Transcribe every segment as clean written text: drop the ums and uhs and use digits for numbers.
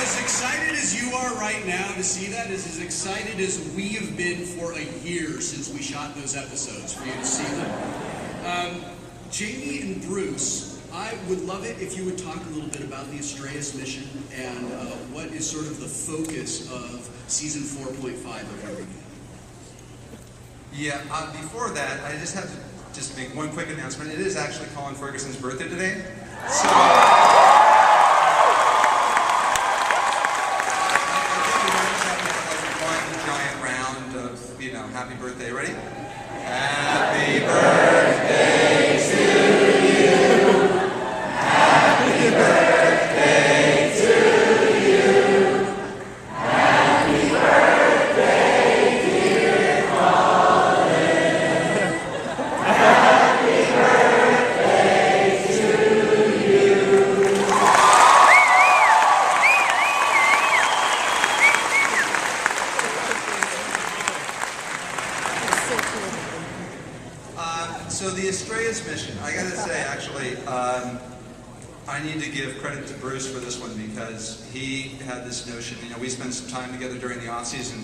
as excited as you are right now to see that is as excited as we have been for a year since we shot those episodes for you to see them. Jamie and Bruce, I would love it if you would talk a little bit about the Astraeus mission and what is sort of the focus of season 4.5 of Eureka. Yeah, before that, I just have to make one quick announcement. It is actually Colin Ferguson's birthday today. So, happy birthday. Ready? Happy birthday to you. Happy birthday to you. Happy birthday, dear Colin. Happy birthday to you. So the Astraeus mission, I gotta say, actually, I need to give credit to Bruce for this one because he had this notion. You know, we spent some time together during the off-season,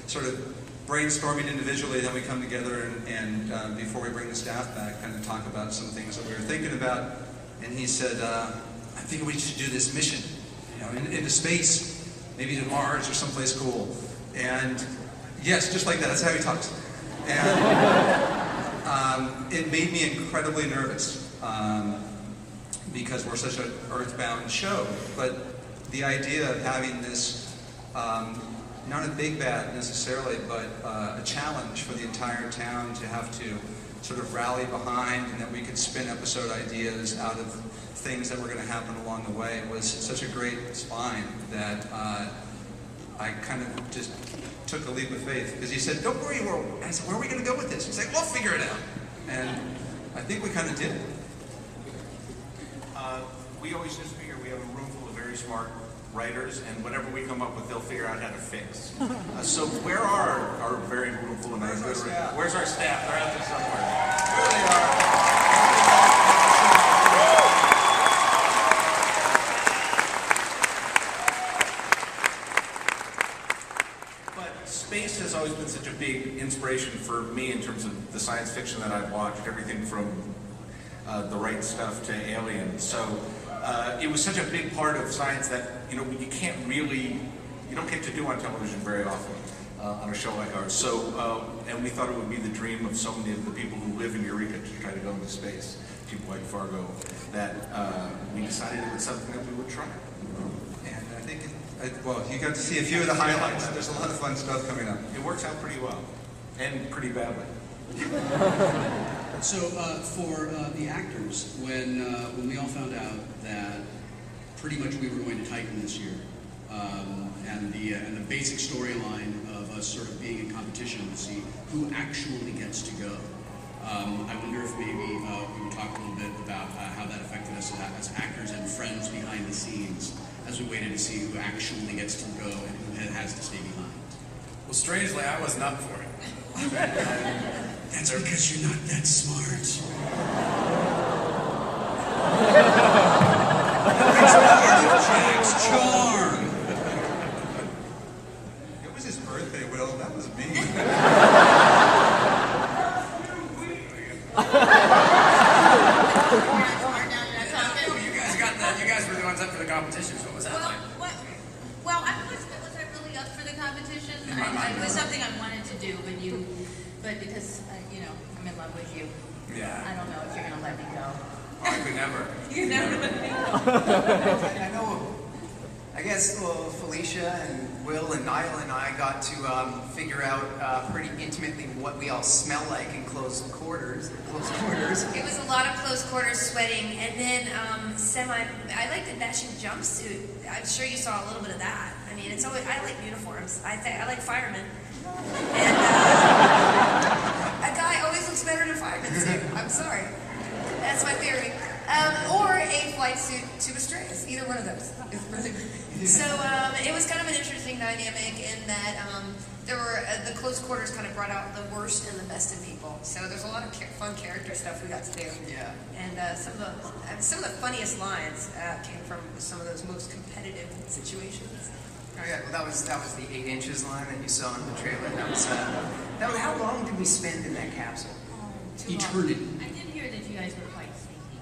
sort of brainstorming individually, then we come together and before we bring the staff back, kind of talk about some things that we were thinking about. And he said, I think we should do this mission, you know, into space, maybe to Mars or someplace cool. And yes, just like that, that's how he talks. And it made me incredibly nervous because we're such an earthbound show. But the idea of having this, not a big bad necessarily, but a challenge for the entire town to have to sort of rally behind, and that we could spin episode ideas out of things that were going to happen along the way was such a great spine that I kind of just took a leap of faith, because he said, "Don't worry, I said, where are we going to go with this?" He's like, "We'll figure it out." And I think we kind of did. We always just figure we have a room full of very smart writers, and whatever we come up with, they'll figure out how to fix. So where are our very room full of writers? Where's our staff? They're out there somewhere. There they are. Space has always been such a big inspiration for me in terms of the science fiction that I've watched, everything from The Right Stuff to Alien. So it was such a big part of science that, you know, you don't get to do on television very often on a show like ours. So, and we thought it would be the dream of so many of the people who live in Eureka to try to go into space, people like Fargo, that we decided it was something that we would try. And I think well, you got to see a few of the highlights. There's a lot of fun stuff coming up. It works out pretty well, and pretty badly. So for the actors, when we all found out that pretty much we were going to Titan this year, and the basic storyline of us sort of being in competition to see who actually gets to go, I wonder if maybe we would talk a little bit about how that affected us as actors and friends behind the scenes, as we waited to see who actually gets to go and who has to stay behind. Well, strangely, I wasn't up for it. That's because you're not that smart. It's part of Jack's charm. It was his birthday, Will. That was me. You guys were the ones up for the competitions. What was that like? Well, I was I really up for the competition? It was something I wanted to do, but because you know, I'm in love with you. Yeah. I don't know if you're gonna let me go. Oh, I could never. You never let me go. I know. I guess Felicia and Will and Niall and I got to figure out pretty intimately what we all smell like in close quarters. It was a lot of close quarters sweating, and then I like the matching jumpsuit. I'm sure you saw a little bit of that. I mean, it's always, I like uniforms. I like firemen. And a guy always looks better in a fireman suit. I'm sorry. That's my theory. Or a flight suit to Astraeus. Either one of those. So it was kind of an interesting dynamic in that there were the close quarters kind of brought out the worst and the best in people. So there's a lot of fun character stuff we got to do. Yeah. And some of the funniest lines came from some of those most competitive situations. Oh yeah, well that was the 8 inches line that you saw in the trailer. That was how long did we spend in that capsule? Too long. Eternity. I did hear that you guys were quite sneaky.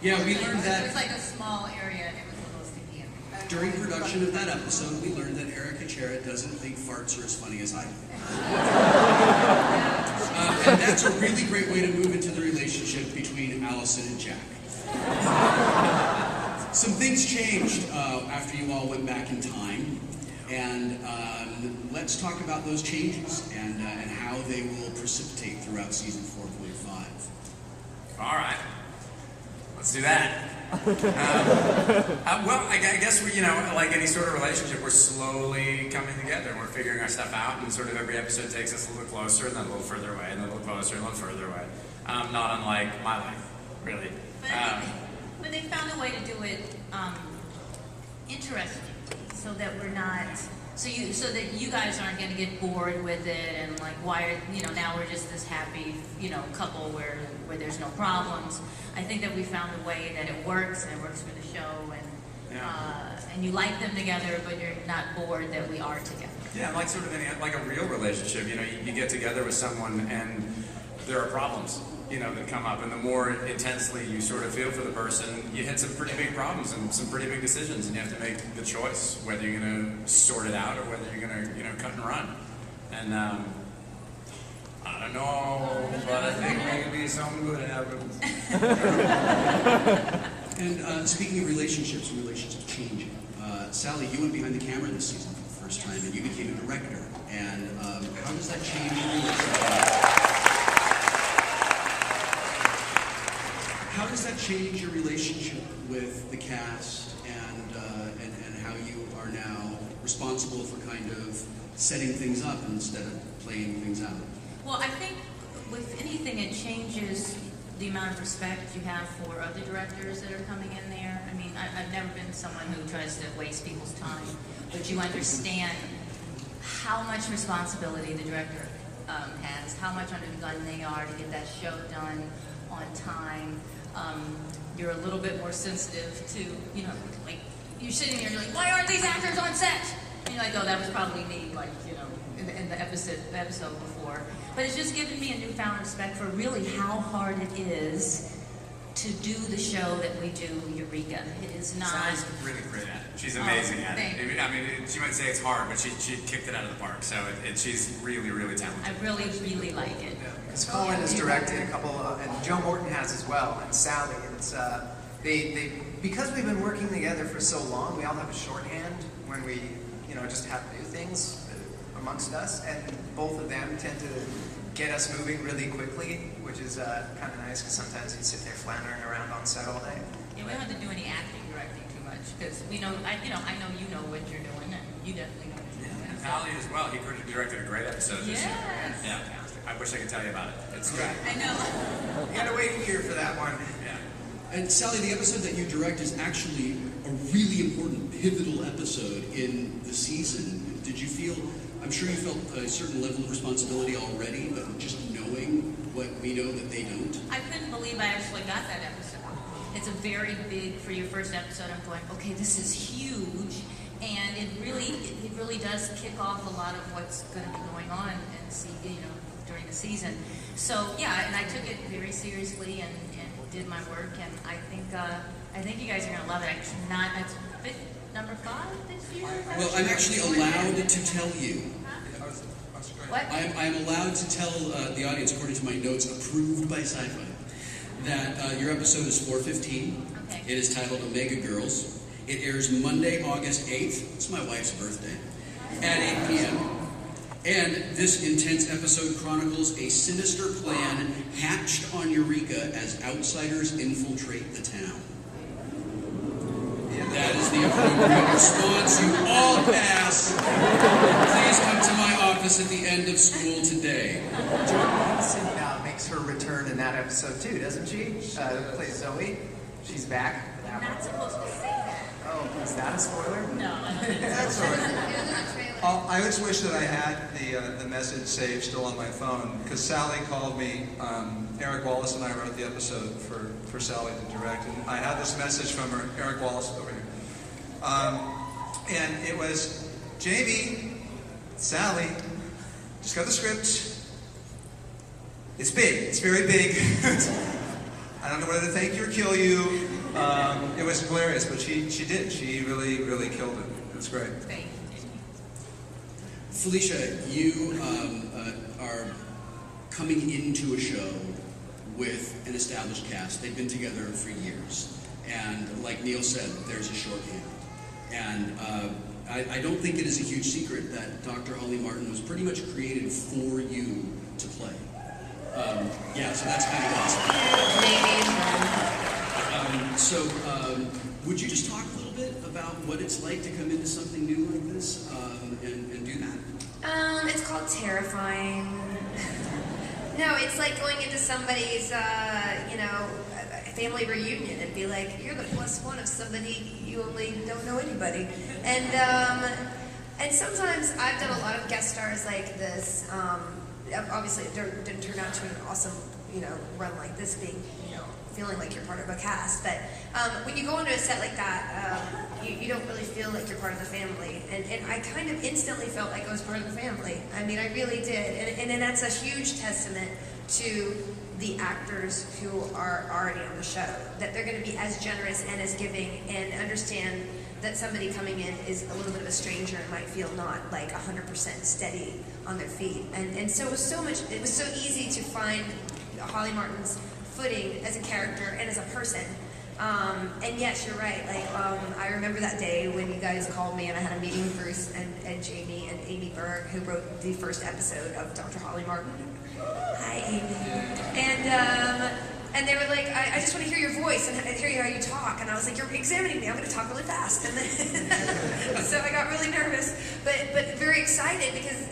Yeah, we It learned was that like a small area and it was a little sneaky. during production of that episode, we learned that Erica Chera doesn't think farts are as funny as I do. And that's a really great way to move into the relationship between Allison and Jack. Some things changed after you all went back in time, and let's talk about those changes and how they will precipitate throughout season 4.5. All right. Let's do that. Well, I guess we, like any sort of relationship, we're slowly coming together and we're figuring our stuff out, and sort of every episode takes us a little closer and then a little further away and then a little closer and a little further away. Not unlike my life, really. But they found a way to do it interesting, so that we're not, so that you guys aren't going to get bored with it and like why are now we're just this happy couple where there's no problems. I think that we found a way that it works and it works for the show and you like them together, but you're not bored that we are together. Yeah, like sort of like a real relationship. You get together with someone and there are problems, that come up, and the more intensely you sort of feel for the person, you hit some pretty big problems and some pretty big decisions, and you have to make the choice whether you're going to sort it out or whether you're going to, cut and run. And I don't know, but I think maybe something good happens. And speaking of relationships and relationship changing, Sally, you went behind the camera this season for the first time, and you became a director. And how does that change your relationship? How does that change your relationship with the cast and how you are now responsible for kind of setting things up instead of playing things out? Well, I think with anything, it changes the amount of respect you have for other directors that are coming in there. I mean, I've never been someone who tries to waste people's time, but you understand how much responsibility the director has, how much under the gun they are to get that show done on time. You're a little bit more sensitive to, like, you're sitting there and you're like, why aren't these actors on set? And you're like, oh, that was probably me, like, in the episode before. But it's just given me a newfound respect for really how hard it is to do the show that we do, Eureka. It is not... Sally's really great at it. She's amazing at it. I mean, she might say it's hard, but she kicked it out of the park. So she's really, really talented. I really, really like it. Because Colin has directed a couple, and Joe Morton has as well, and Sally. And it's they because we've been working together for so long, we all have a shorthand when we just have to do things amongst us, and both of them tend to get us moving really quickly, which is kind of nice because sometimes you sit there floundering around on set all day. Yeah, we don't have to do any acting directing too much because I know you know what you're doing, and you definitely know what you're doing. And Pally as well. He directed a great episode this year. Yes. Yeah. I wish I could tell you about it. It's great. I know. You gotta wait a year for that one. Yeah. And Sally, the episode that you direct is actually a really important, pivotal episode in the season. Did you feel, I'm sure you felt a certain level of responsibility already, but just knowing what we know that they don't? I couldn't believe I actually got that episode. It's a very big, for your first episode, I'm going, okay, this is huge, and it really does kick off a lot of what's going to be going on during the season. So yeah, and I took it very seriously and did my work, and I think you guys are going to love it. It's number 5 this year. Well, I'm actually allowed to tell you. What? I'm allowed to tell the audience, according to my notes, approved by Syfy, that your episode is 4/15. Okay. It is titled Omega Girls. It airs Monday, August 8th. It's my wife's birthday. At 8 p.m. And this intense episode chronicles a sinister plan hatched on Eureka as outsiders infiltrate the town. That is the appropriate response. You all pass. Please come to my office at the end of school today. Joan makes her return in that episode too, doesn't she? Plays Zoe. She's back for that You're not supposed to say that. Oh, is that a spoiler? No, I don't think That's all right. It was in the trailer. I just wish that I had the message saved still on my phone, because Sally called me. Eric Wallace and I wrote the episode for Sally to direct, and I had this message from her, Eric Wallace over here. And it was, Jamie, Sally, just got the script. It's big. It's very big. I don't know whether to thank you or kill you. It was hilarious, but she did. She really, really killed it. It's great. Thank you. Felicia, you are coming into a show with an established cast. They've been together for years. And like Neil said, there's a shorthand. And I don't think it is a huge secret that Dr. Holly Martin was pretty much created for you to play. Yeah, so that's kind of awesome. Would you just talk a little bit about what it's like to come into something new like this and do that? It's called terrifying. No, it's like going into somebody's, family reunion and be like, you're the plus one of somebody you only don't know anybody. And sometimes I've done a lot of guest stars like this. Obviously, it didn't turn out to an awesome, run like this, being, feeling like you're part of a cast. But when you go into a set like that, you don't really feel like you're part of the family. And I kind of instantly felt like I was part of the family. I mean, I really did. And that's a huge testament to the actors who are already on the show, that they're going to be as generous and as giving and understand that somebody coming in is a little bit of a stranger and might feel not like 100% steady on their feet. And so it was so easy to find Holly Martin's footing as a character and as a person. And yes, you're right. I remember that day when you guys called me and I had a meeting with Bruce and Jamie and Amy Berg, who wrote the first episode of Dr. Holly Martin. Hi, Amy. And they were like, I just want to hear your voice and hear how you talk. And I was like, you're examining me. I'm going to talk really fast. And then so I got really nervous, but very excited, because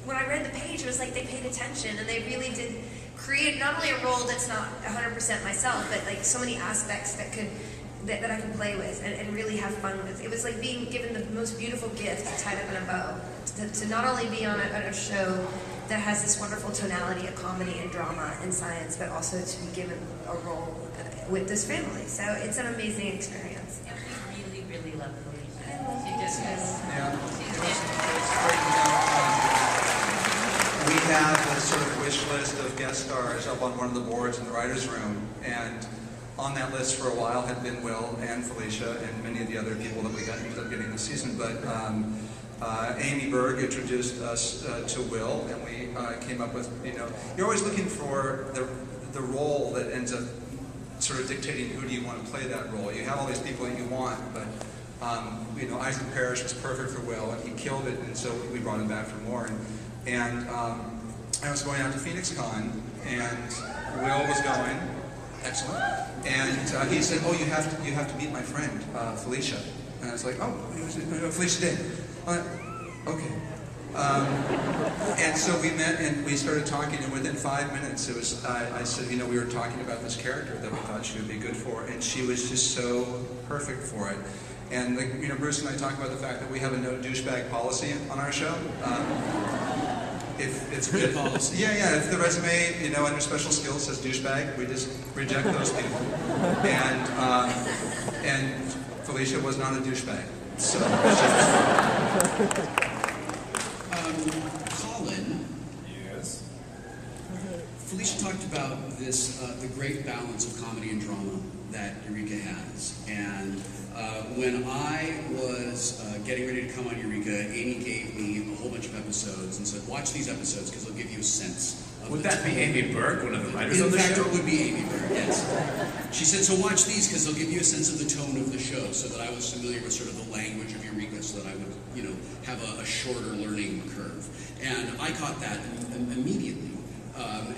when I read the page, it was like they paid attention and they really did create not only a role that's not 100% myself, but like so many aspects that I can play with and really have fun with. It was like being given the most beautiful gift tied up in a bow, to not only be on a show that has this wonderful tonality of comedy and drama and science, but also to be given a role with this family. So it's an amazing experience. Yeah, we really, really love Felicia. I love She just is. Yeah. She's We have a sort of wish list of guest stars up on one of the boards in the writer's room, and on that list for a while had been Will and Felicia and many of the other people that we ended up getting this season. But Amy Berg introduced us to Will, and we came up with, you're always looking for the role that ends up sort of dictating who do you want to play that role. You have all these people that you want, but Isaac Parrish was perfect for Will, and he killed it, and so we brought him back for more. And I was going out to Phoenix Con, and Will was going. Excellent. And he said, "Oh, you have to meet my friend Felicia." And I was like, "Oh, Felicia did." Okay. And so we met and we started talking, and within 5 minutes, it was. I said, we were talking about this character that we thought she would be good for, and she was just so perfect for it. And Bruce and I talk about the fact that we have a no douchebag policy on our show. If it's Good policy. Yeah. If the resume, under special skills says douchebag, we just reject those people. And Felicia was not a douchebag. So. Colin. Yes. Felicia talked about this, the great balance of comedy and drama that Eureka has. And when I was getting ready to come on Eureka, Amy gave me a whole bunch of episodes and said, watch these episodes because they'll give you a sense of Would the that be tone. Amy Berg, one of the writers In of the fact, show? it would be Amy Berg, yes. She said, so watch these because they'll give you a sense of the tone of the show, so that I was familiar with sort of the language of Eureka, so that I would, have a shorter learning curve. And I caught that immediately.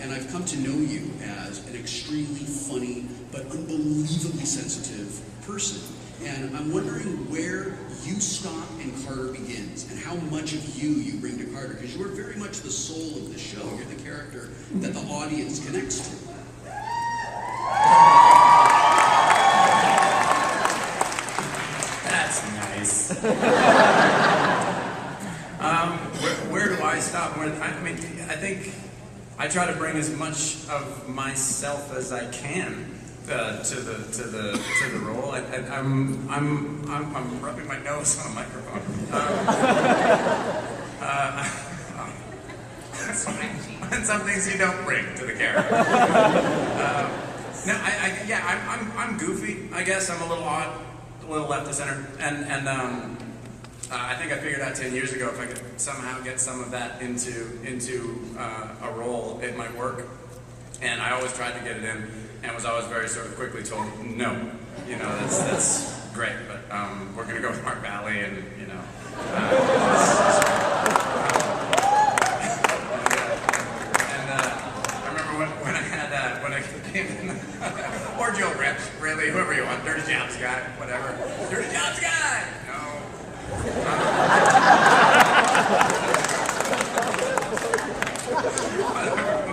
And I've come to know you as an extremely funny but unbelievably sensitive person. And I'm wondering where you stop and Carter begins, and how much of you bring to Carter, because you are very much the soul of the show. You're the character that the audience connects to. Nice. Where do I stop? I mean, I think I try to bring as much of myself as I can to the role. I'm rubbing my nose on a microphone. And some things you don't bring to the character. No, I'm goofy. I guess I'm a little odd, a little left of center, and I think I figured out 10 years ago if I could somehow get some of that into a role, it might work. And I always tried to get it in, and was always very sort of quickly told no. You know, that's great, but we're going to go with Mark Valley, and you know. Or Joe Reps, really, whoever you want, Dirty Jobs guy, whatever. Dirty Jobs guy! No.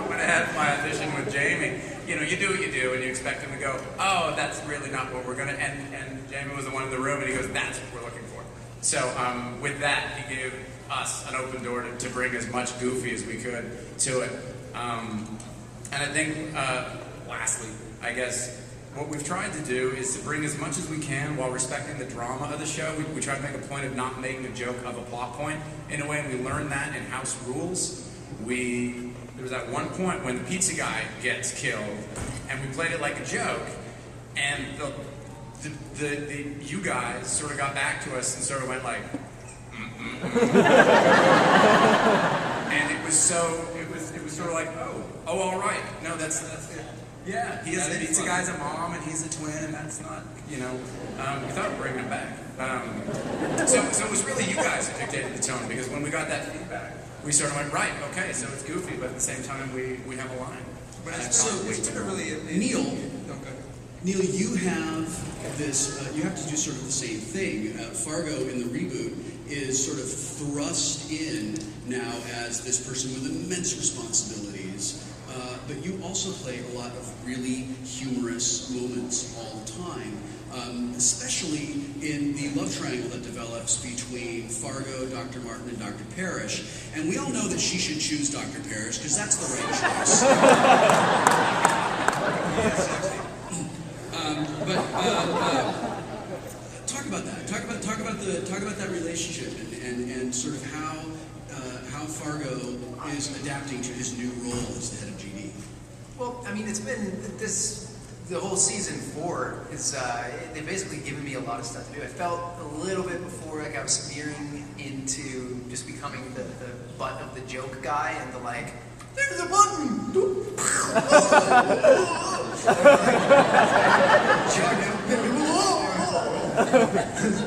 When I had my audition with Jamie, you know, you do what you do, and you expect him to go, oh, that's really not what we're gonna, and Jamie was the one in the room, and he goes, that's what we're looking for. So with that, he gave us an open door to bring as much goofy as we could to it. And I think, lastly, I guess, what we've tried to do is to bring as much as we can while respecting the drama of the show. We try to make a point of not making a joke of a plot point in a way, and we learned that in House Rules. There was that one point when the pizza guy gets killed, and we played it like a joke, and you guys sort of got back to us and sort of went like, and it was sort of like, oh, all right, no, that's it. Yeah, the pizza guy's a mom and he's a twin, and that's not, you know, we thought of bringing him back. So it was really you guys who dictated the tone, because when we got that feedback, we sort of went, right, okay, so it's goofy, but at the same time we have a line. So it's been a really Neil, you have this, you have to do sort of the same thing. Fargo in the reboot is sort of thrust in now as this person with immense responsibilities, but you also play a lot of really humorous moments all the time, especially in the love triangle that develops between Fargo, Dr. Martin, and Dr. Parrish. And we all know that she should choose Dr. Parrish, because that's the right choice. Talk about that. Talk about that relationship and sort of how Fargo is adapting to his new role as the head of GD. Well, I mean, it's been the whole season 4 is they've basically given me a lot of stuff to do. I felt a little bit before like I was veering into just becoming the butt of the joke guy and the like, there's a button!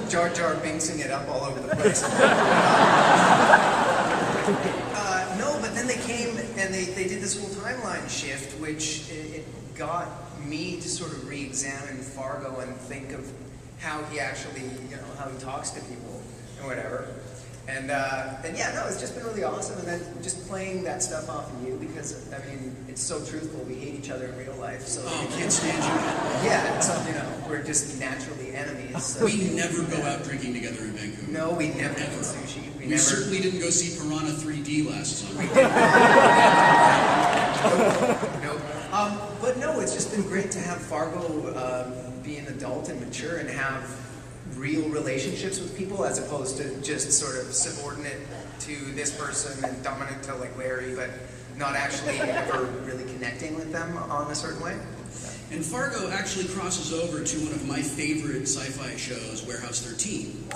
Jar Jar Binksing it up all over the place. No, but then they came and they did this whole timeline shift, which it got me to sort of re-examine Fargo and think of how he actually, you know, how he talks to people and whatever. And yeah, no, it's just been really awesome. And then just playing that stuff off of you, because, I mean, it's so truthful. We hate each other in real life. So I can't stand you. Yeah, so, you know, we're just naturally enemies. So. We never go out drinking together in Vancouver. No, we never eat sushi. We certainly didn't go see Piranha 3D last summer. Nope. But no, it's just been great to have Fargo be an adult and mature and have real relationships with people, as opposed to just sort of subordinate to this person and dominant to like Larry, but not actually ever really connecting with them on a certain way. And Fargo actually crosses over to one of my favorite sci-fi shows, Warehouse 13.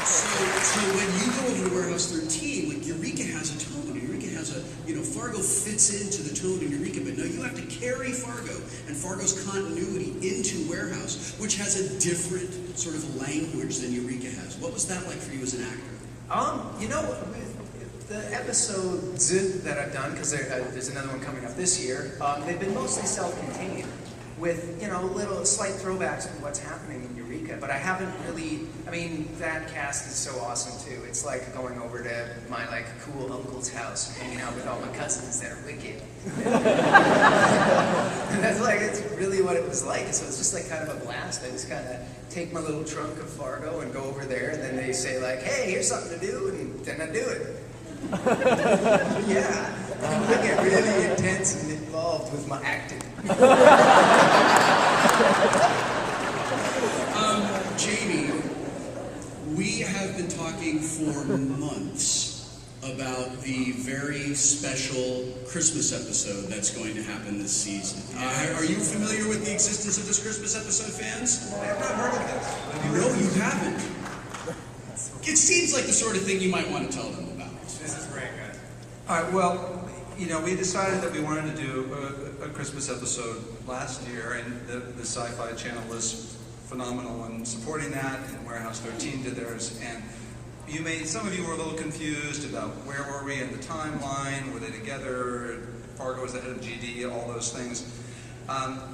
So when you go over to Warehouse 13, like Eureka has a tone, Eureka has a, you know, Fargo fits into the tone of Eureka, but no, you have to carry Fargo and Fargo's continuity into Warehouse, which has a different sort of language than Eureka has. What was that like for you as an actor? You know, the episodes that I've done, because there's another one coming up this year, they've been mostly self-contained. with, you know, little slight throwbacks to what's happening in Eureka. But I haven't really, I mean, that cast is so awesome too. It's like going over to my like cool uncle's house, hanging out with all my cousins that are wicked. And that's like, it's really what it was like. So it's just like kind of a blast. I just kind of take my little trunk of Fargo and go over there, and then they say like, hey, here's something to do, and then I do it. Yeah, I get really intense and involved with my acting. Jamie, we have been talking for months about the very special Christmas episode that's going to happen this season. Are you familiar with the existence of this Christmas episode, fans? I have not heard of this. No, you haven't. It seems like the sort of thing you might want to tell them about. This is great, guys. All right, well, you know, we decided that we wanted to do a Christmas episode last year, and the Syfy channel was phenomenal in supporting that, and Warehouse 13 did theirs, and some of you were a little confused about where were we in the timeline, were they together, Fargo was the head of GD, all those things.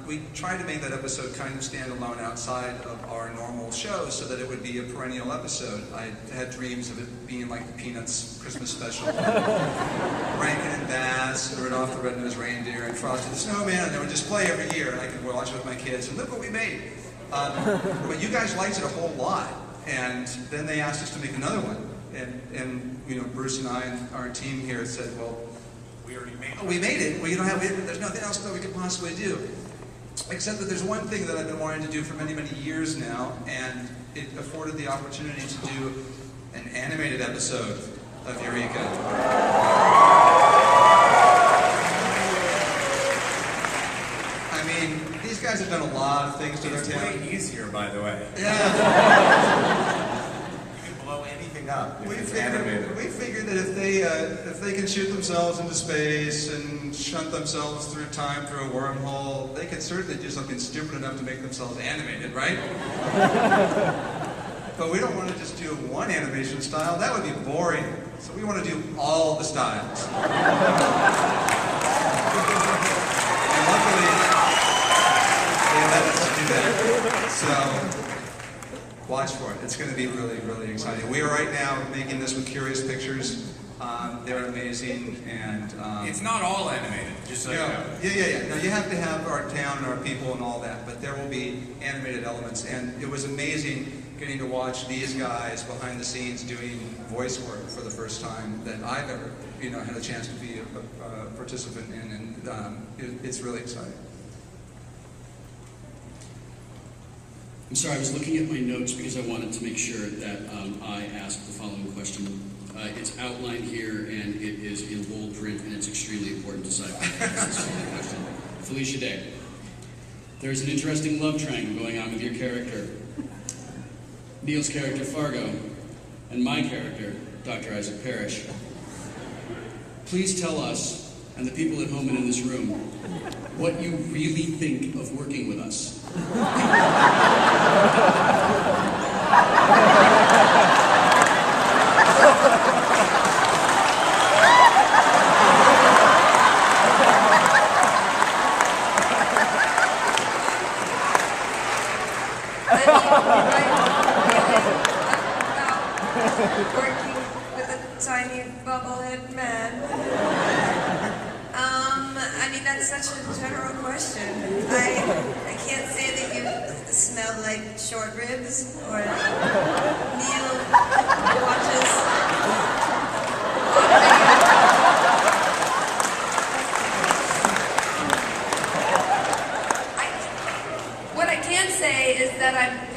We tried to make that episode kind of stand alone outside of our normal show so that it would be a perennial episode. I had dreams of it being like the Peanuts Christmas special. Rankin and Bass, and Rudolph the Red-Nosed Reindeer, and Frosty the Snowman, and they would just play every year, and I could watch it with my kids, and look what we made. But you guys liked it a whole lot, and then they asked us to make another one. And you know, Bruce and I and our team here said, well, We already made it. we made it. Well, there's nothing else that we could possibly do. Except that there's one thing that I've been wanting to do for many, many years now, and it afforded the opportunity to do an animated episode of Eureka. I mean, these guys have done a lot of things to their It's town. way easier, by the way. Yeah. You can blow anything up if We it's animated. figured that if they can shoot themselves into space and shunt themselves through time through a wormhole, they could certainly do something stupid enough to make themselves animated, right? But we don't want to just do one animation style. That would be boring. So we want to do all the styles. And luckily, they let us do that. So watch for it. It's going to be really, really exciting. We are right now making this with Curious Pictures. They're amazing, and It's not all animated, just so you know. yeah. No, you have to have our town and our people and all that, but there will be animated elements, and it was amazing getting to watch these guys behind the scenes doing voice work for the first time that I've ever, had a chance to be a participant in, and it's really exciting. I'm sorry, I was looking at my notes because I wanted to make sure that I asked the following question. It's outlined here, and it is in bold print, and it's extremely important to Syfy. Felicia Day, there's an interesting love triangle going on with your character. Neil's character, Fargo, and my character, Dr. Isaac Parrish. Please tell us, and the people at home and in this room, what you really think of working with us. Working with a tiny bubblehead man. I mean, that's such a general question. I can't say that you smell like short ribs or Neil watches. What I can say is that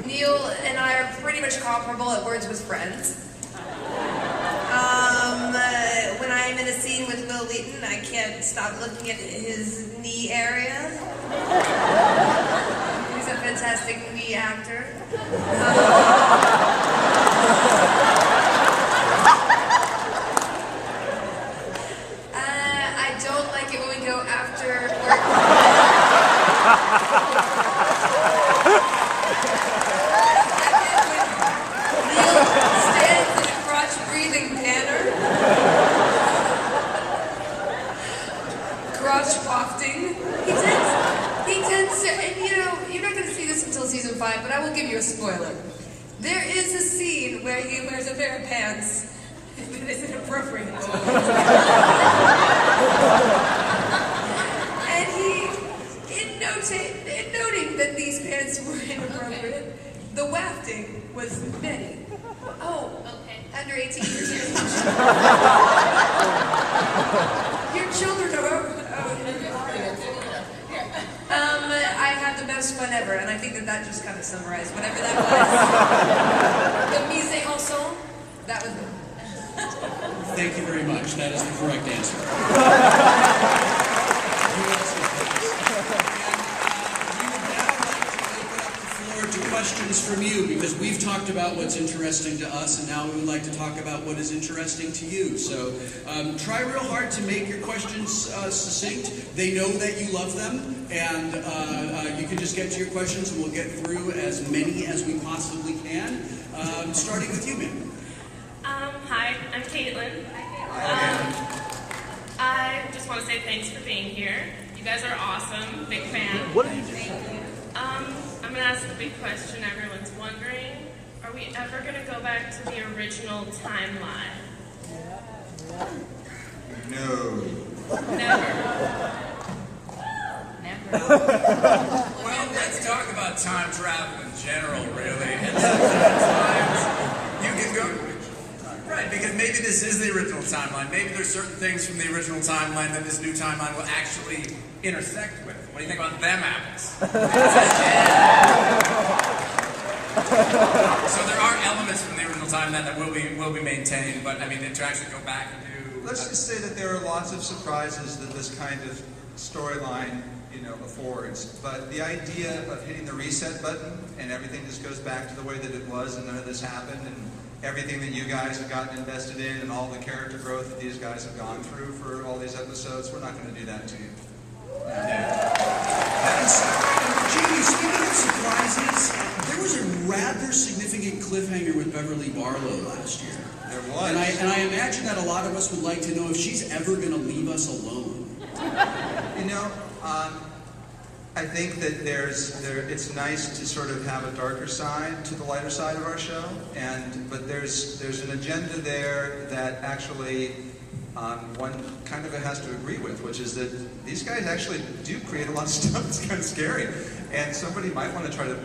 Neil and I are pretty much comparable at Words with Friends. When I'm in a scene with Wil Wheaton, I can't stop looking at his knee area. He's a fantastic knee actor. I don't like it when we go after work. Neil stands in a crotch-breathing manner. Crotch wafting. He tends Syfy, but I will give you a spoiler. There is a scene where he wears a pair of pants that is inappropriate. And he, in noting that these pants were inappropriate, the wafting was many. Oh, okay. Under 18 years of age. Your children are. I had the best fun ever, and I think that just kind of summarized whatever that was. The mise en scène, that was. Thank you very much. That is the correct answer. Questions from you, because we've talked about what's interesting to us, and now we would like to talk about what is interesting to you. So try real hard to make your questions succinct. They know that you love them, and you can just get to your questions, and we'll get through as many as we possibly can. Starting with you, ma'am. Hi, I'm Caitlin. I just want to say thanks for being here. You guys are awesome. Big fan. What did you do? I'm going to ask the big question everyone's wondering. Are we ever going to go back to the original timeline? No. Never. Well, let's talk about time travel in general, really. And sometimes you can go... Right, because maybe this is the original timeline. Maybe there's certain things from the original timeline that this new timeline will actually intersect with. What do you think about them apples? So there are elements from the original timeline that will be maintained, but I mean, to actually go back and do... Let's just say that there are lots of surprises that this kind of storyline, affords. But the idea of hitting the reset button and everything just goes back to the way that it was and none of this happened, and everything that you guys have gotten invested in and all the character growth that these guys have gone through for all these episodes, we're not going to do that to you. Jamie, speaking of surprises, there was a rather significant cliffhanger with Beverly Barlow last year. There was. And I imagine that a lot of us would like to know if she's ever going to leave us alone. I think that it's nice to sort of have a darker side to the lighter side of our show, but there's an agenda there that actually one kind of has to agree with, which is that these guys actually do create a lot of stuff that's kind of scary, and somebody might want to try to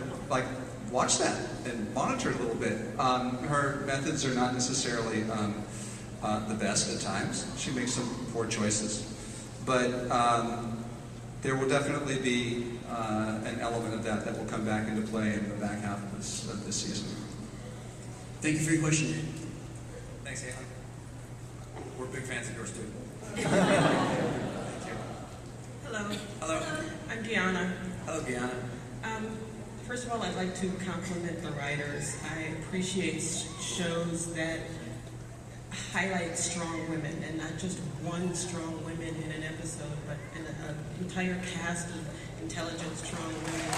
watch that and monitor it a little bit. Her methods are not necessarily the best at times. She makes some poor choices, but there will definitely be an element of that will come back into play in the back half of this season. Thank you for your question, Jamie. Thanks, Caitlin. We're big fans of yours, too. Hello. Hello. I'm Deanna. Hello, Deanna. First of all, I'd like to compliment the writers. I appreciate shows that highlight strong women, and not just one strong woman in an episode, but an entire cast of intelligent, strong women.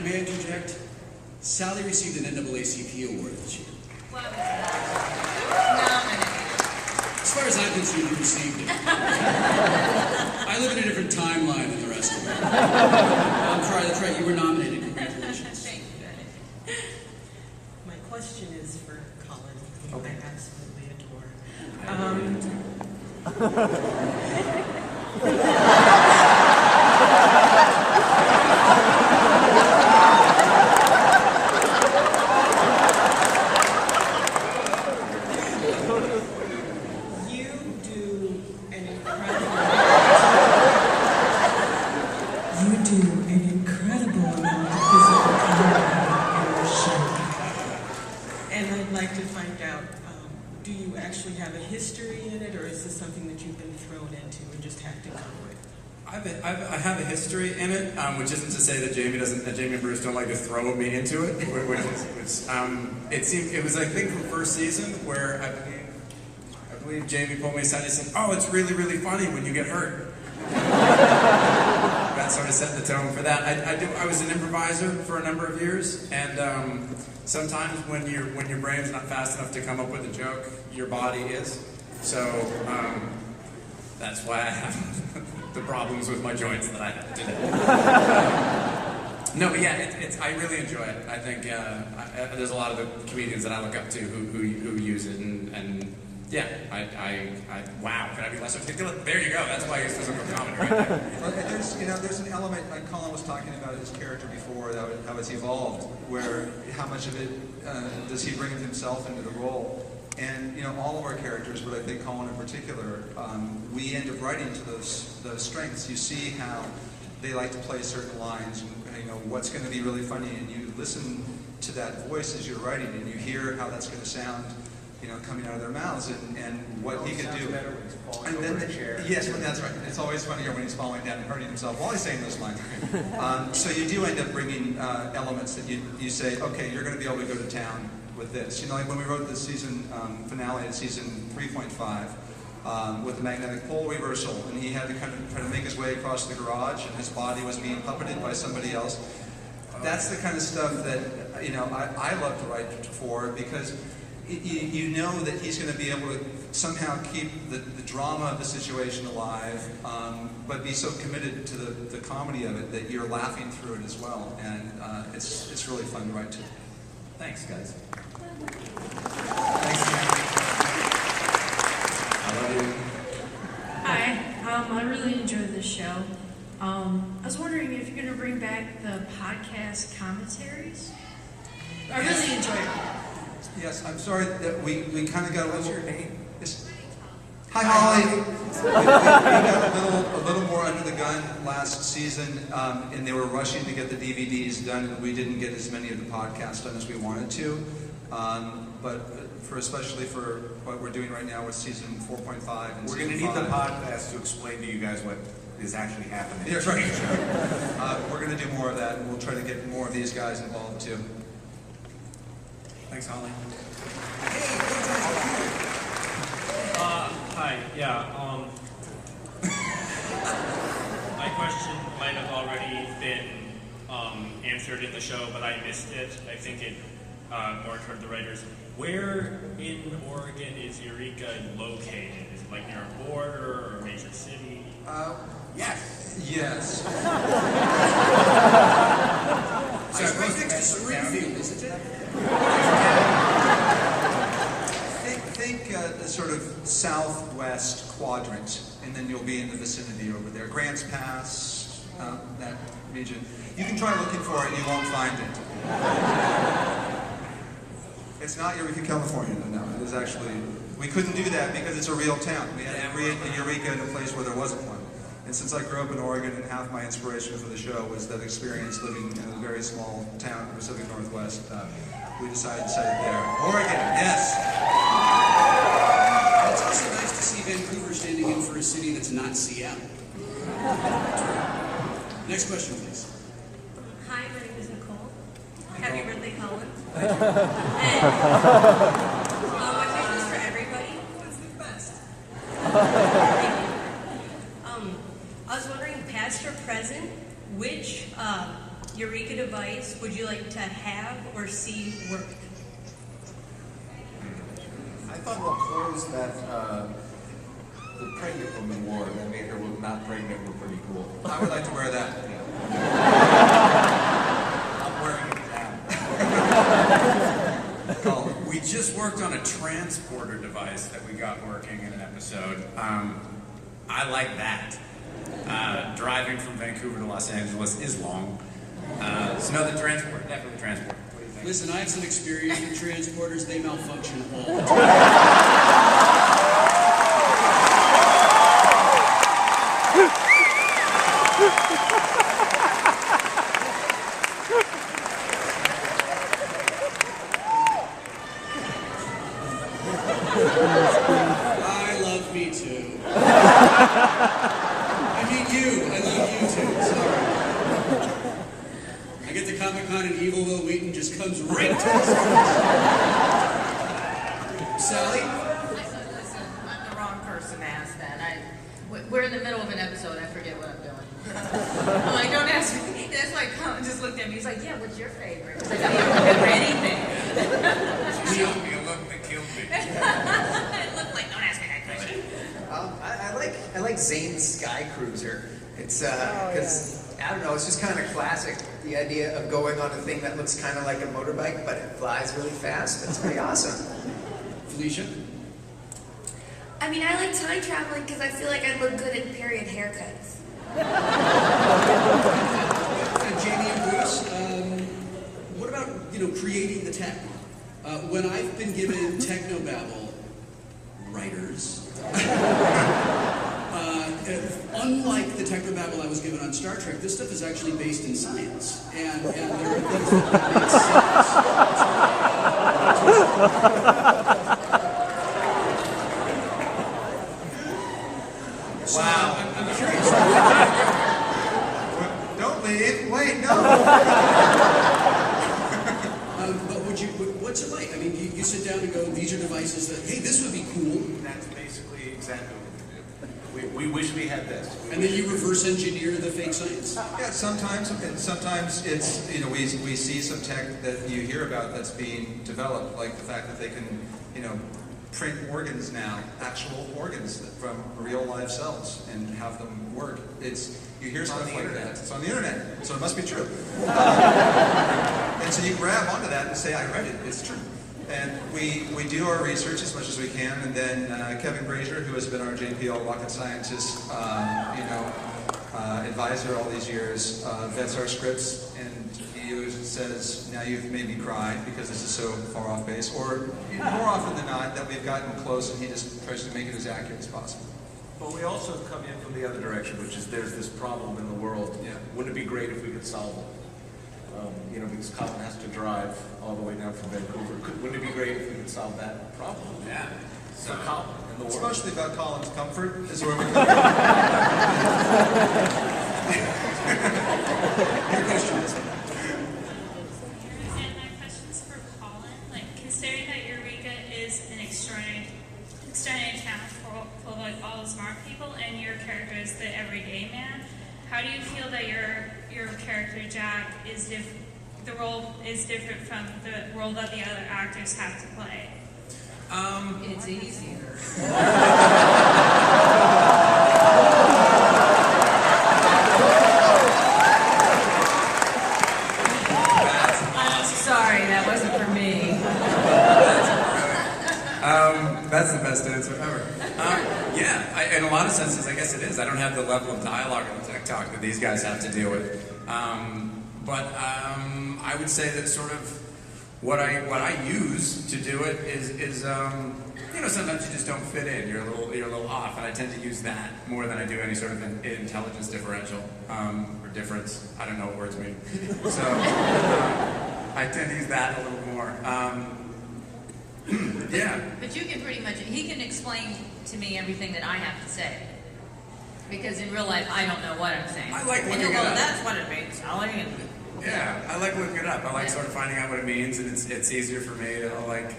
May I interject? Sally received an NAACP award this year. Well, no. As far as I'm concerned, you received it. I live in a different timeline than the rest of them. That's right. You were nominated. Congratulations. Thank you. My question is for Colin, who I absolutely I have a history in it, which isn't to say that Jamie and Bruce don't like to throw me into it. It was I think from first season where I believe Jamie pulled me aside and said, "Oh, it's really, really funny when you get hurt." That sort of set the tone for that. I was an improviser for a number of years, and sometimes when your brain's not fast enough to come up with a joke, your body is. So That's why I have the problems with my joints that I have today. No, but yeah, I really enjoy it. I think there's a lot of the comedians that I look up to who use it, and yeah, wow, can I be less articulate? There you go. That's why it's physical comedy right there. Well, there's an element, like Colin was talking about his character before, how it's evolved, where how much of it does he bring of himself into the role. And all of our characters, but I think Colin in particular, we end up writing to those strengths. You see how they like to play certain lines, and what's going to be really funny, and you listen to that voice as you're writing, and you hear how that's going to sound, coming out of their mouths, and what he could do. And then, yes, well, that's right. It's always funnier when he's falling down and hurting himself while he's saying those lines. So you do end up bringing elements that you say, okay, you're going to be able to go to town with this. Like when we wrote the season finale at season 3.5 with the magnetic pole reversal, and he had to kind of try to make his way across the garage, and his body was being puppeted by somebody else. That's the kind of stuff that I love to write for, because you know that he's going to be able to somehow keep the drama of the situation alive, but be so committed to the comedy of it that you're laughing through it as well, and it's really fun to write to. Thanks, guys. Thanks, Jeremy. I love you. Hi, I really enjoyed this show. I was wondering if you're going to bring back the podcast commentaries. I really enjoyed it. Yes, I'm sorry that we kind of got a little... What's your name? Hi, Holly. we got a little more under the gun last season, and they were rushing to get the DVDs done, and we didn't get as many of the podcasts done as we wanted to. But especially for what we're doing right now with season 4.5 and We're going to need the podcast to explain to you guys what is actually happening. That's right. We're going to do more of that, and we'll try to get more of these guys involved too. Thanks, Holly. Hi, yeah, my question might have already been answered in the show, but I missed it. I think it more toward the writers. Where in Oregon is Eureka located? Is it like near a border or a major city? Yes. Yes. So it's right next to Springfield, isn't it? Think the sort of southwest quadrant, and then you'll be in the vicinity over there. Grants Pass, that region. You can try looking for it, you won't find it. It's not Eureka, California, no. It is actually, we couldn't do that because it's a real town. We had to create a Eureka in a place where there wasn't one. And since I grew up in Oregon, and half my inspiration for the show was that experience living in a very small town in the Pacific Northwest, we decided to set it there. Oregon, yes. It's also nice to see Vancouver standing in for a city that's not Seattle. Next question, please. Hi, my name is Nicole. Hi, Happy Nicole. birthday, Colin. And my question is for everybody. What's the best? I was wondering, past or present, which Eureka device would you like to have or see work? I thought the clothes that the pregnant woman wore that made her look not pregnant were pretty cool. I would like to wear that. I'm wearing it now. Colin. We just worked on a transporter device that we got working in an episode. I like that. Driving from Vancouver to Los Angeles is long. So no, the transport, definitely transport. What do you think? Listen, I have some experience with transporters. They malfunction all the time. I love me too. I mean you. I love you too. Sorry. I get to Comic-Con and evil Wil Wheaton just comes right to us. Sally? Listen, I'm the wrong person to ask that. We're in the middle of an episode. I forget what I'm doing. I'm like, don't ask me. That's like, Colin just looked at me. He's like, yeah, what's your favorite? Because I can't remember anything. She showed me a look that killed me. It looked like, don't ask me that question. I like Zane's Sky Cruiser. It's because I don't know, it's just kind of classic. The idea of going on a thing that looks kind of like a motorbike, but it flies really fast. That's pretty awesome. Felicia? I mean, I like time traveling because I feel like I'd look good in period haircuts. Jamie and Bruce, what about, creating the tech? When I've been given technobabble writers, unlike the technobabble I was given on Star Trek, this stuff is actually based in science. And there are things that make sense. Wow. I'm curious. Don't leave. Wait, no. But what's it like? I mean, you sit down and go, these are devices that, hey, this would be cool. That's basically exactly what we do. We wish we had this. And then you reverse engineer the fake science. Yeah, sometimes it's, we see some tech that you hear about that's being developed, like the fact that they can, print organs now, actual organs from real live cells, and have them work. You hear stuff like that. It's on the internet, so it must be true. And so you grab onto that and say, I read it, it's true. And we do our research as much as we can, and then Kevin Brazier, who has been our JPL rocket scientist, advisor all these years, vets our scripts, and he says, now you've made me cry because this is so far off base, or more often than not, that we've gotten close and he just tries to make it as accurate as possible. But we also come in from the other direction, which is there's this problem in the world. Yeah. Wouldn't it be great if we could solve it? Because Colin has to drive all the way down from Vancouver. Wouldn't it be great if we could solve that problem? Yeah. So Colin in the It's world. mostly about Colin's comfort, is where we come from. Your question is? And my question's for Colin. Considering that Eureka is an extraordinary town full of all the smart people, and your character is the everyday man, how do you feel that your character Jack the role is different from the role that the other actors have to play? It's easier. I'm sorry, that wasn't for me. That's the best answer ever. In a lot of senses, I guess it is. I don't have the level of dialogue and tech talk that these guys have to deal with. But I would say that sort of what I use to do it is sometimes you just don't fit in. You're a little off, and I tend to use that more than I do any sort of intelligence differential or difference. I don't know what words mean. So I tend to use that a little more. Yeah. But you can pretty much, he can explain to me everything that I have to say. Because in real life, I don't know what I'm saying. I like looking and it up. That's what it means. Yeah, I like looking it up. I like sort of finding out what it means, and it's easier for me to like.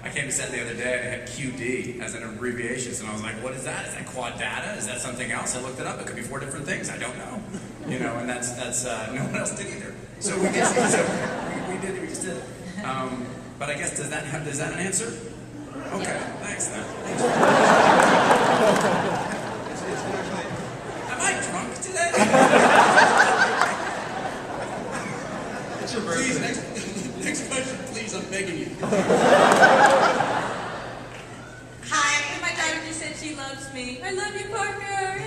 I came to set the other day and it had QD as an abbreviation, and I was like, "What is that? Is that quad data? Is that something else?" I looked it up. It could be 4 different things. I don't know, and that's no one else did either. So we just we just did it. But I guess does that an answer? Okay, thanks. Then. Am I drunk today? It's your birthday. Please, next question, please. I'm begging you. Hi, my daughter just said she loves me. I love you, Parker.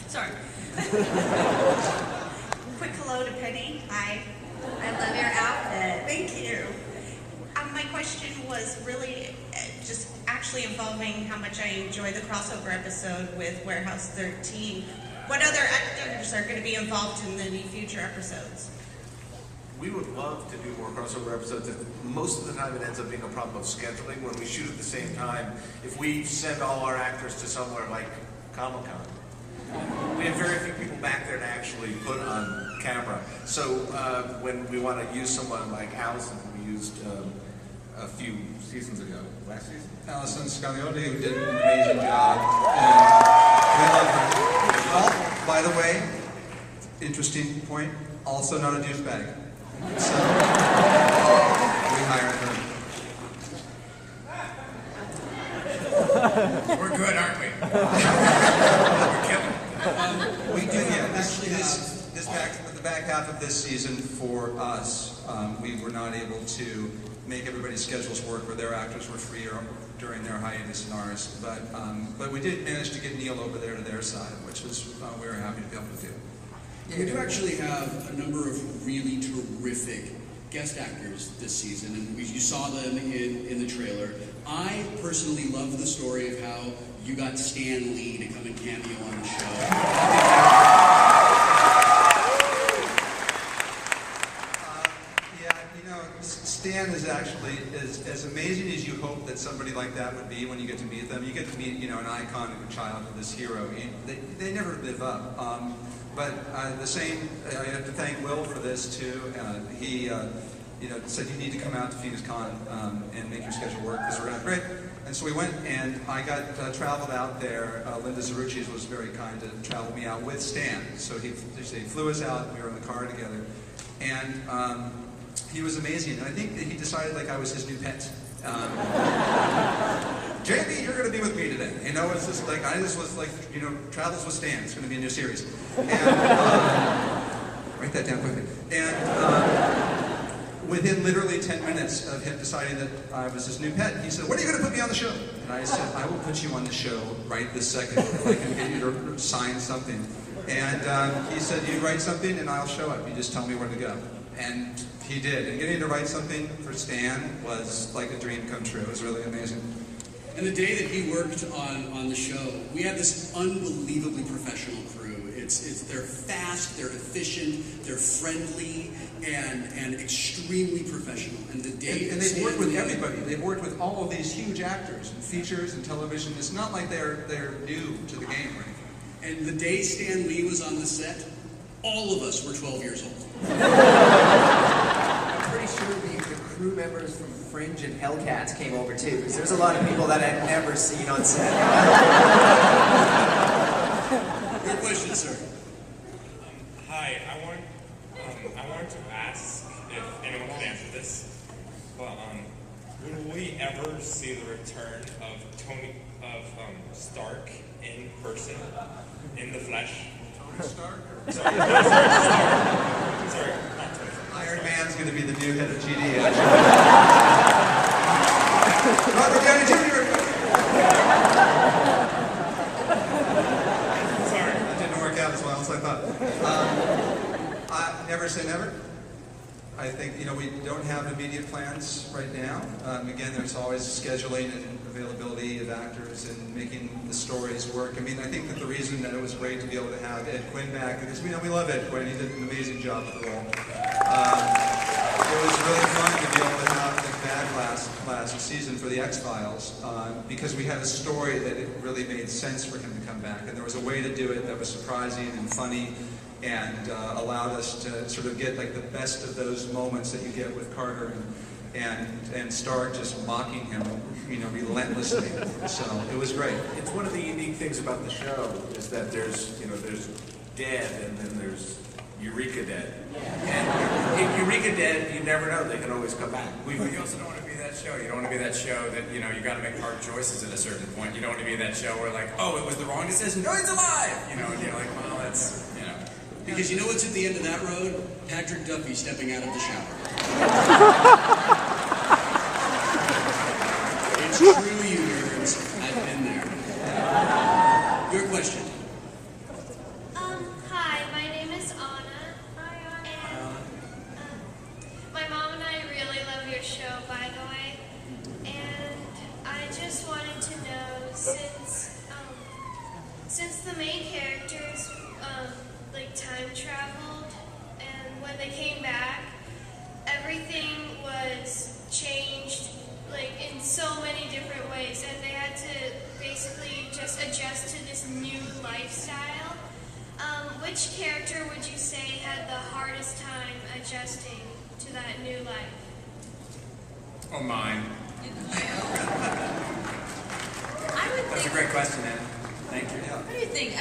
Sorry. Quick hello to Penny. Hi. I love your outfit. Thank you. My question was really just actually involving how much I enjoy the crossover episode with Warehouse 13. What other actors are going to be involved in the future episodes? We would love to do more crossover episodes. Most of the time it ends up being a problem of scheduling when we shoot at the same time. If we send all our actors to somewhere like Comic-Con, we have very few people back there to actually put on camera. So when we want to use someone like Allison, we used a few seasons ago, last season. Allison Scagliotti, who did an amazing job, and we love her. Well, by the way, interesting point, also not a douchebag. So we hired her. we were not able to make everybody's schedules work where their actors were free or during their hiatus and ours. But we did manage to get Neil over there to their side, which was we were happy to be able to do. We do actually have a number of really terrific guest actors this season, and you saw them in the trailer. I personally love the story of how you got Stan Lee to come and cameo on the show. Stan is actually as amazing as you hope that somebody like that would be when you get to meet them. You get to meet, an icon of a childhood, this hero. They never live up. But the same, I have to thank Will for this too. He, said you need to come out to Phoenix Con and make your schedule work because we're going to have great. And so we went, and I got traveled out there. Linda Zaruchis was very kind to travel me out with Stan. So he flew us out. We were in the car together, and he was amazing. And I think that he decided like I was his new pet. Jamie, you're going to be with me today. It's just like, I just was like, Travels with Stan. It's going to be a new series. And, write that down quickly. And within literally 10 minutes of him deciding that I was his new pet, he said, when are you going to put me on the show? And I said, I will put you on the show right this second if I can get you to sign something. And he said, you write something and I'll show up. You just tell me where to go. And he did. And getting to write something for Stan was like a dream come true. It was really amazing. And the day that he worked on the show, we had this unbelievably professional crew. They're fast, they're efficient, they're friendly, and extremely professional. And the day and they've worked with everybody. They've worked with all of these huge actors and features and television. It's not like they're new to the game or anything. And the day Stan Lee was on the set, all of us were 12 years old. I'm pretty sure the crew members from Fringe and Hellcats came over too, because there's a lot of people that I've never seen on set. Your question, sir. Hi, I wanted to ask if anyone could answer this, but will we ever see the return of Stark in person, in the flesh? Tony Stark? Sorry, not Stark. Sorry, not Tony Stark. Iron Man's going to be the new head of GD. Robert Downey Jr. Sorry, that didn't work out as well as I thought. Never say never. I think, we don't have immediate plans right now. Again, there's always scheduling and availability of actors and making the stories work. I think that the reason that it was great to be able to have Ed Quinn back, because we love Ed Quinn. He did an amazing job with the role. It was really fun to be able to have him back last season for the X-Files, because we had a story that it really made sense for him to come back, and there was a way to do it that was surprising and funny, and allowed us to sort of get like the best of those moments that you get with Carter and Stark just mocking him, relentlessly. So it was great. It's one of the unique things about the show is that there's dead and then there's Eureka dead. And if Eureka dead, you never know, they can always come back. You also don't want to be that show. You don't want to be that show that, you got to make hard choices at a certain point. You don't want to be that show where it was the wrong decision. No, he's alive! And you're like, well, that's, Because you know what's at the end of that road? Patrick Duffy stepping out of the shower. It's true, you nerds. I've been there. Your question. Hi, my name is Anna. Hi, Anna. And my mom and I really love your show, by the way. And I just wanted to know, since the main characters time traveled, and when they came back, everything was changed in so many different ways, and they had to basically just adjust to this new lifestyle. Which character would you say had the hardest time adjusting to that new life? Oh, mine. That's a great question, Ed. Thank you. What do you think?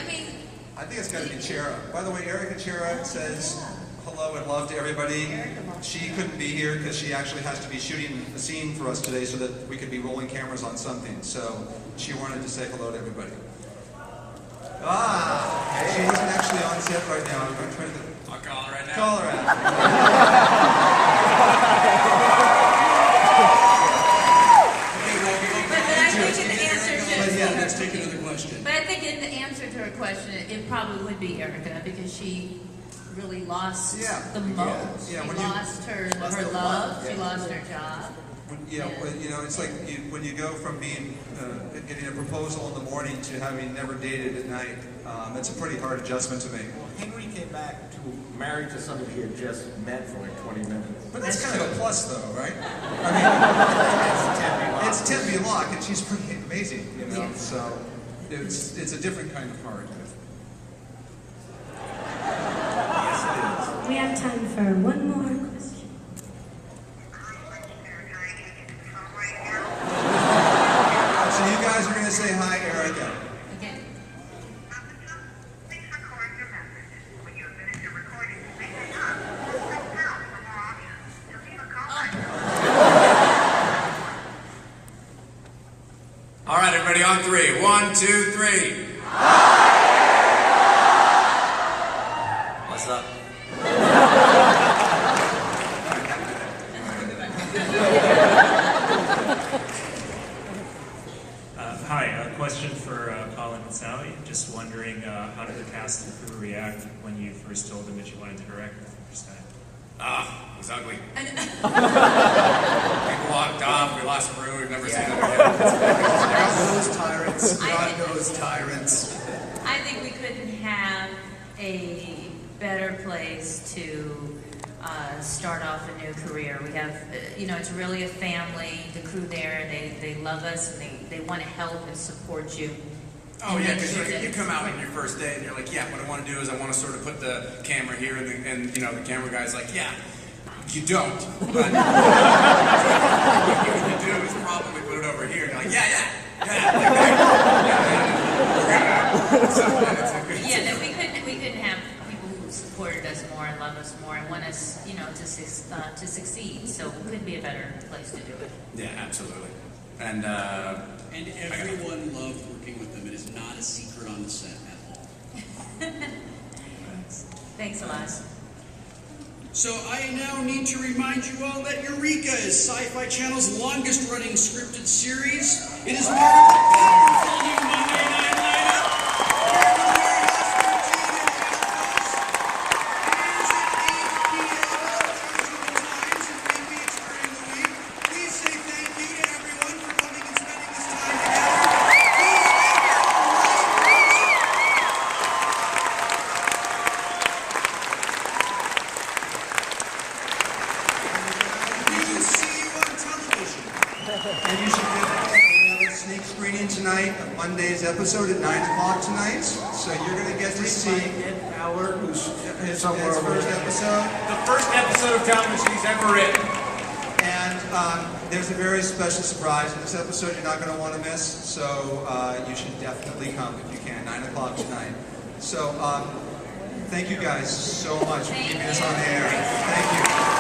I think it's got to be Chera. By the way, Erica Chera says hello and love to everybody. She couldn't be here because she actually has to be shooting a scene for us today so that we could be rolling cameras on something. So she wanted to say hello to everybody. She isn't actually on set right now. I'm trying to... I'll call her right now. Call her out. Let's take another question. But I think in the answer to her question, it probably would be Erica because she really lost the most. Yeah, she when lost her the love. She lost her job. Well, you know, it's like when you go from being getting a proposal in the morning to having never dated at night. It's a pretty hard adjustment to make. Henry came back to married to somebody he had just met for like 20 minutes. But that's kind of a plus, though, right? I mean, it's Tempe Locke, and she's pretty amazing, you know. Yeah. So it's a different kind of hard. We have time for one more question. So you guys are going to say hi, Erica. Okay. All right, everybody, on three. 1, 2, 3. What's up? Hi, a question for Colin and Sally. Just wondering, how did the cast and crew react when you first told them that you wanted to direct for the first time? It was ugly. People walked off, we lost crew, we've never seen them again. God knows tyrants. God knows tyrants. I think we couldn't have a better place to start off a new career. We have, it's really a family. The crew there, they love us and they want to help and support you. Oh yeah, because you come out on your first day and you're like, yeah, what I want to do is I want to sort of put the camera here, and the camera guy's like, yeah, you don't. But what you do is probably put it over here, and you're like, yeah. Yeah, we couldn't have people who supported us more and love us more and want us, to succeed. So it couldn't be a better place to do it. Yeah, absolutely. And everyone loved working with them. It is not a secret on the set at all. Thanks a lot. So I now need to remind you all that Eureka is Syfy Channel's longest-running scripted series. It is part of the powerful new Monday night lineup. Please say thank you to everyone for coming and spending this time together. And you should get we have a sneak screening tonight of Monday's episode at 9 o'clock tonight. So you're going to get to see his first episode. The first episode of television he's ever written. And there's a very special surprise in this episode you're not going to want to miss. So you should definitely come if you can, 9 o'clock tonight. So thank you guys so much for keeping us on the air. Thank you.